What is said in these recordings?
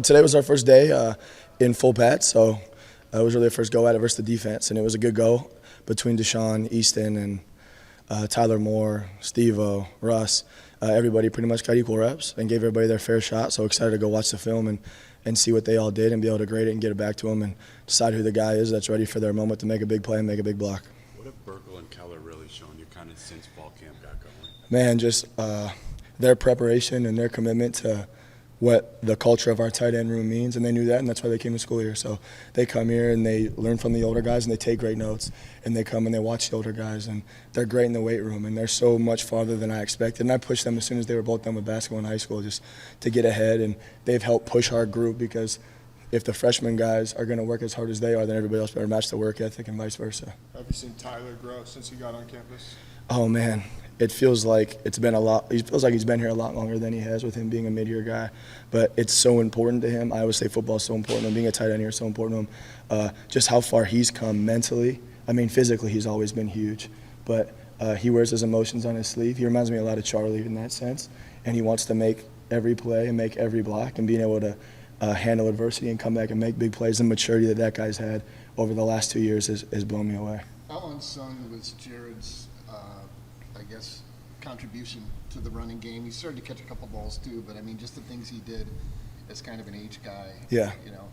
Today was our first day in full pads, so it was really the first go at it versus the defense, and it was a good go between Deshaun, Easton, and Tyler Moore, Steve-O, Russ. Everybody pretty much got equal reps and gave everybody their fair shot, so excited to go watch the film and see what they all did and be able to grade it and get it back to them and decide who the guy is that's ready for their moment to make a big play and make a big block. What have Burkle and Keller really shown you kind of since fall camp got going? Man, just their preparation and their commitment to what the culture of our tight end room means, and they knew that, and that's why they came to school here. So they come here and they learn from the older guys and they take great notes, and they come and they watch the older guys, and they're great in the weight room, and they're so much farther than I expected. And I pushed them as soon as they were both done with basketball in high school just to get ahead, and they've helped push our group because if the freshman guys are going to work as hard as they are, then everybody else better match the work ethic and vice versa. Have you seen Tyler grow since he got on campus? Oh, man. It feels like it's been a lot. He feels like he's been here a lot longer than he has with him being a mid-year guy. But it's so important to him. I always say football is so important to him. Being a tight end here is so important to him. Just how far he's come mentally. I mean, physically he's always been huge. But he wears his emotions on his sleeve. He reminds me a lot of Charlie in that sense. And he wants to make every play and make every block. And being able to handle adversity and come back and make big plays. The maturity that guy's had over the last 2 years has blown me away. How unsung was Jared's contribution to the running game? He started to catch a couple balls too, but I mean, just the things he did as kind of an H guy. Yeah. You know,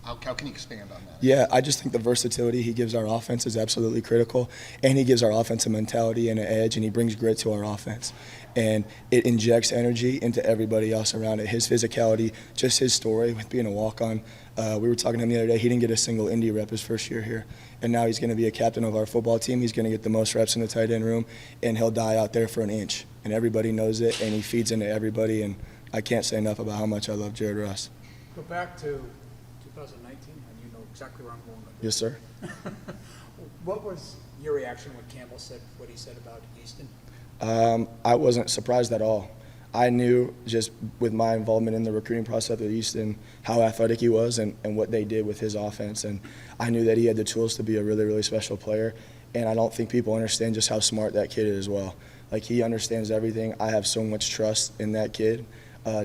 how can you expand on that? Yeah, I just think the versatility he gives our offense is absolutely critical, and he gives our offense a mentality and an edge, and he brings grit to our offense. And it injects energy into everybody else around it. His physicality, just his story with being a walk-on. We were talking to him the other day. He didn't get a single Indy rep his first year here, and now he's going to be a captain of our football team. He's going to get the most reps in the tight end room, and he'll die out there for an inch. And everybody knows it, and he feeds into everybody, and I can't say enough about how much I love Jared Russ. Go back to 2019, and you know exactly where I'm going with Yes, this. sir. What was your reaction when Campbell said what he said about Easton? I wasn't surprised at all. I knew just with my involvement in the recruiting process with Easton how athletic he was and what they did with his offense. And I knew that he had the tools to be a really, really special player. And I don't think people understand just how smart that kid is as well. Like, he understands everything. I have so much trust in that kid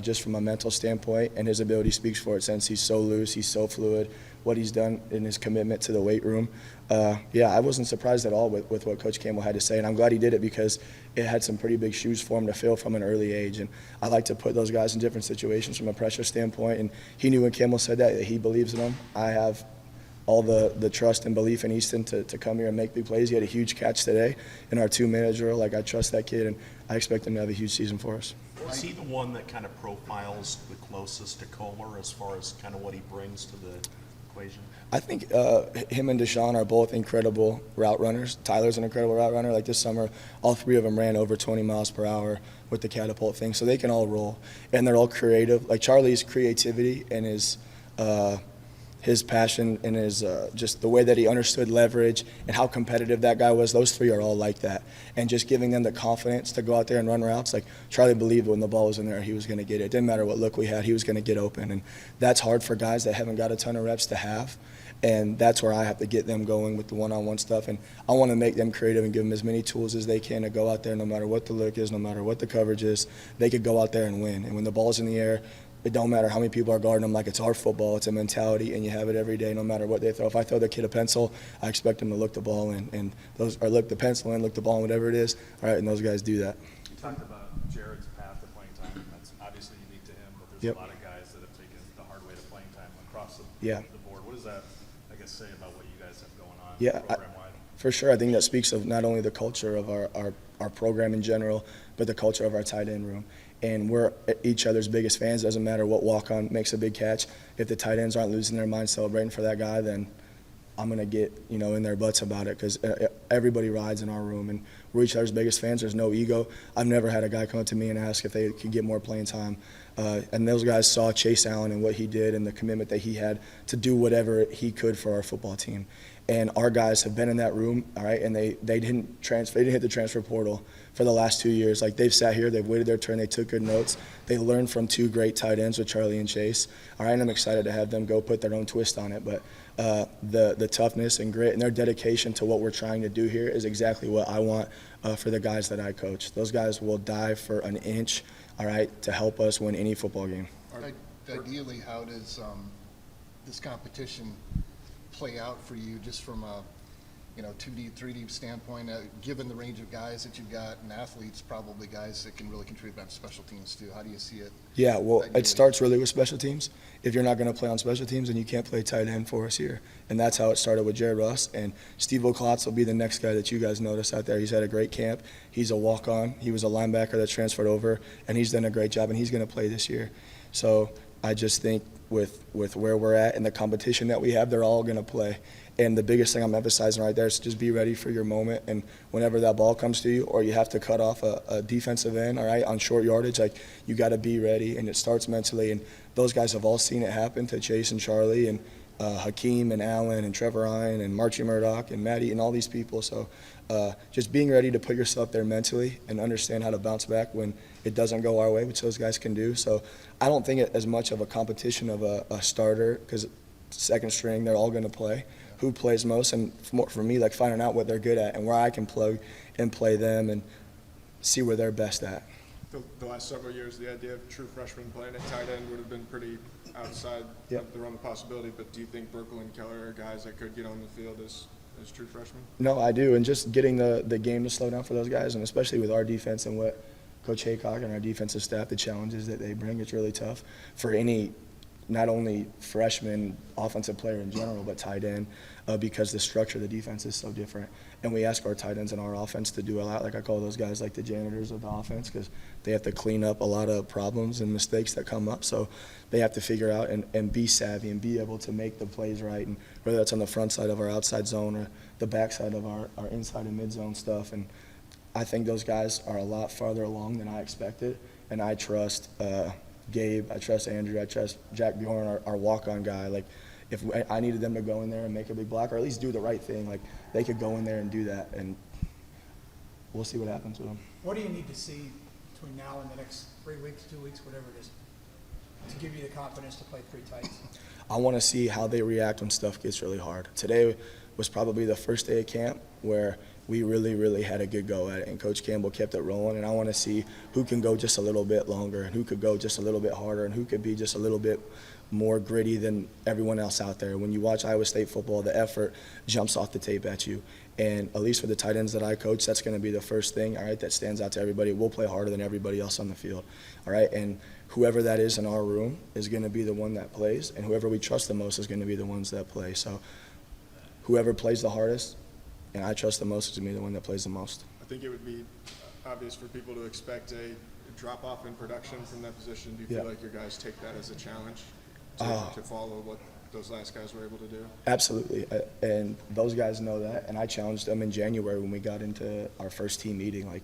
just from a mental standpoint, and his ability speaks for it since he's so loose, he's so fluid, what he's done in his commitment to the weight room. Yeah, I wasn't surprised at all with what Coach Campbell had to say, and I'm glad he did it because it had some pretty big shoes for him to fill from an early age. And I like to put those guys in different situations from a pressure standpoint, and he knew when Campbell said that he believes in them. I have all the trust and belief in Easton to come here and make big plays. He had a huge catch today in our two-minute drill. Like, I trust that kid, and I expect him to have a huge season for us. Is he the one that kind of profiles the closest to Comer as far as kind of what he brings to the equation? I think him and Deshaun are both incredible route runners. Tyler's an incredible route runner. Like, this summer, all three of them ran over 20 miles per hour with the catapult thing, so they can all roll. And they're all creative. Like, Charlie's creativity and his passion and his just the way that he understood leverage and how competitive that guy was, those three are all like that. And just giving them the confidence to go out there and run routes. Like, Charlie believed when the ball was in there he was going to get it. It didn't matter what look we had, he was going to get open. And that's hard for guys that haven't got a ton of reps to have. And that's where I have to get them going with the one-on-one stuff. And I want to make them creative and give them as many tools as they can to go out there no matter what the look is, no matter what the coverage is. They could go out there and win. And when the ball's in the air, it don't matter how many people are guarding them. Like, it's our football. It's a mentality, and you have it every day no matter what they throw. If I throw the kid a pencil, I expect him to look the ball or look the pencil in, look the ball in, whatever it is. All right, and those guys do that. You talked about Jared's path to playing time, and that's obviously unique to him, but there's Yep. a lot of guys that have taken the hard way to playing time across the board. What does that, I guess, say about what you guys have going on program-wide? For sure. I think that speaks of not only the culture of our program in general, but the culture of our tight end room. And we're each other's biggest fans. Doesn't matter what walk-on makes a big catch. If the tight ends aren't losing their mind celebrating for that guy, then I'm going to get in their butts about it because everybody rides in our room. And we're each other's biggest fans. There's no ego. I've never had a guy come up to me and ask if they could get more playing time. And those guys saw Chase Allen and what he did and the commitment that he had to do whatever he could for our football team. And our guys have been in that room, all right, and they didn't hit the transfer portal for the last 2 years. Like, they've sat here, they've waited their turn, they took good notes. They learned from two great tight ends with Charlie and Chase. All right, and I'm excited to have them go put their own twist on it. But the toughness and grit and their dedication to what we're trying to do here is exactly what I want for the guys that I coach. Those guys will die for an inch, all right, to help us win any football game. ideally, how does this competition play out for you just from a, 2D, 3D standpoint, given the range of guys that you've got and athletes, probably guys that can really contribute on special teams too? How do you see it? Yeah, well, ideally? it starts really with special teams. If you're not going to play on special teams, then you can't play tight end for us here. And that's how it started with Jared Russ. And Steve O'Klotz will be the next guy that you guys notice out there. He's had a great camp. He's a walk-on. He was a linebacker that transferred over, and he's done a great job, and he's going to play this year. So I just think with where we're at and the competition that we have, they're all going to play. And the biggest thing I'm emphasizing right there is just be ready for your moment. And whenever that ball comes to you, or you have to cut off a defensive end, all right, on short yardage, like, you got to be ready. And it starts mentally. And those guys have all seen it happen to Chase and Charlie and Hakeem and Allen and Trevor Ryan and Marchie Murdoch and Maddie and all these people. So just being ready to put yourself there mentally and understand how to bounce back when it doesn't go our way, which those guys can do. So I don't think it as much of a competition of a starter, because second string, they're all going to play. Who plays most, and for me, like, finding out what they're good at and where I can plug and play them and see where they're best at. The last several years, the idea of true freshmen playing at tight end would have been pretty outside Yep. of the realm of possibility, but do you think Burkle and Keller are guys that could get on the field as true freshmen? No, I do, and just getting the game to slow down for those guys, and especially with our defense and what Coach Haycock and our defensive staff, the challenges that they bring, it's really tough for any, not only freshman offensive player in general, but tight end, because the structure of the defense is so different. And we ask our tight ends in our offense to do a lot. Like, I call those guys like the janitors of the offense, because they have to clean up a lot of problems and mistakes that come up. So they have to figure out and be savvy and be able to make the plays right, and whether that's on the front side of our outside zone or the back side of our inside and mid-zone stuff. And I think those guys are a lot farther along than I expected, and I trust Gabe, I trust Andrew, I trust Jack Bjorn, our walk-on guy. Like, if I needed them to go in there and make a big block, or at least do the right thing, like, they could go in there and do that, and we'll see what happens with them. What do you need to see between now and the next 3 weeks, 2 weeks, whatever it is, to give you the confidence to play pretty tight? I want to see how they react when stuff gets really hard. Today was probably the first day of camp where we really, really had a good go at it, and Coach Campbell kept it rolling, and I want to see who can go just a little bit longer and who could go just a little bit harder and who could be just a little bit more gritty than everyone else out there. When you watch Iowa State football, the effort jumps off the tape at you, and at least for the tight ends that I coach, that's going to be the first thing, all right, that stands out to everybody. We'll play harder than everybody else on the field, all right, and whoever that is in our room is going to be the one that plays, and whoever we trust the most is going to be the ones that play. So whoever plays the hardest and I trust the most is going to be the one that plays the most. I think it would be obvious for people to expect a drop-off in production from that position. Do you feel like your guys take that as a challenge to follow what those last guys were able to do? Absolutely, and those guys know that, and I challenged them in January when we got into our first team meeting. Like,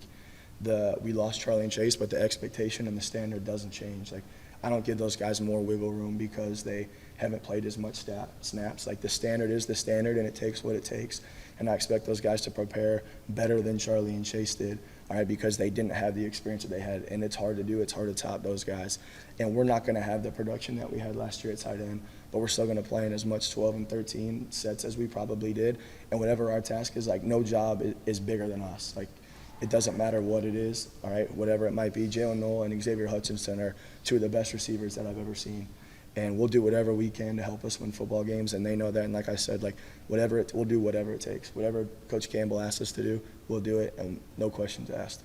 we lost Charlie and Chase, but the expectation and the standard doesn't change. Like, I don't give those guys more wiggle room because they haven't played as much snaps. Like, the standard is the standard, and it takes what it takes. And I expect those guys to prepare better than Charlie and Chase did, all right, because they didn't have the experience that they had. And it's hard to do. It's hard to top those guys. And we're not going to have the production that we had last year at tight end, but we're still going to play in as much 12 and 13 sets as we probably did. And whatever our task is, like, no job is bigger than us. Like, it doesn't matter what it is, all right, whatever it might be. Jalen Knoll and Xavier Hutchinson are two of the best receivers that I've ever seen. And we'll do whatever we can to help us win football games, and they know that. And like I said, like, we'll do whatever it takes. Whatever Coach Campbell asks us to do, we'll do it, and no questions asked.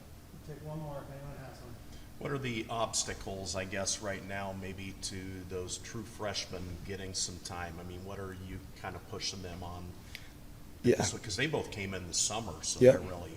Take one more if anyone has one. What are the obstacles, I guess, right now, maybe to those true freshmen getting some time? I mean, what are you kind of pushing them on? Yeah. Because they both came in the summer, so Yeah. they're really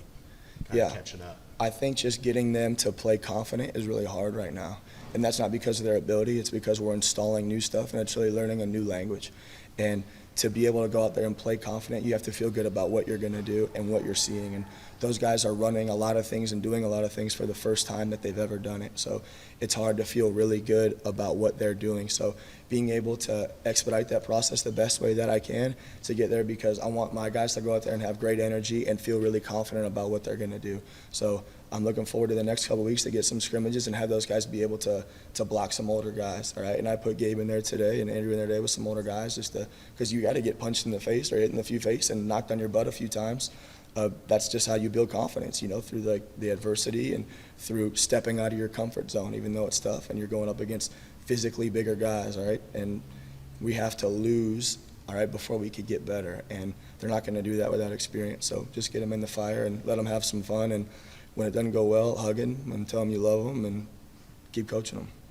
kind of catching up. I think just getting them to play confident is really hard right now. And that's not because of their ability. It's because we're installing new stuff, and it's really learning a new language. And to be able to go out there and play confident, you have to feel good about what you're going to do and what you're seeing. And those guys are running a lot of things and doing a lot of things for the first time that they've ever done it. So it's hard to feel really good about what they're doing. So being able to expedite that process the best way that I can to get there, because I want my guys to go out there and have great energy and feel really confident about what they're going to do. So I'm looking forward to the next couple of weeks to get some scrimmages and have those guys be able to block some older guys, all right? And I put Gabe in there today and Andrew in there today with some older guys, just because you got to get punched in the face or hit in the face and knocked on your butt a few times. That's just how you build confidence, through the adversity and through stepping out of your comfort zone, even though it's tough and you're going up against physically bigger guys, all right? And we have to lose, all right, before we could get better. And they're not going to do that without experience. So just get them in the fire and let them have some fun. And when it doesn't go well, hug them and tell them you love them and keep coaching them.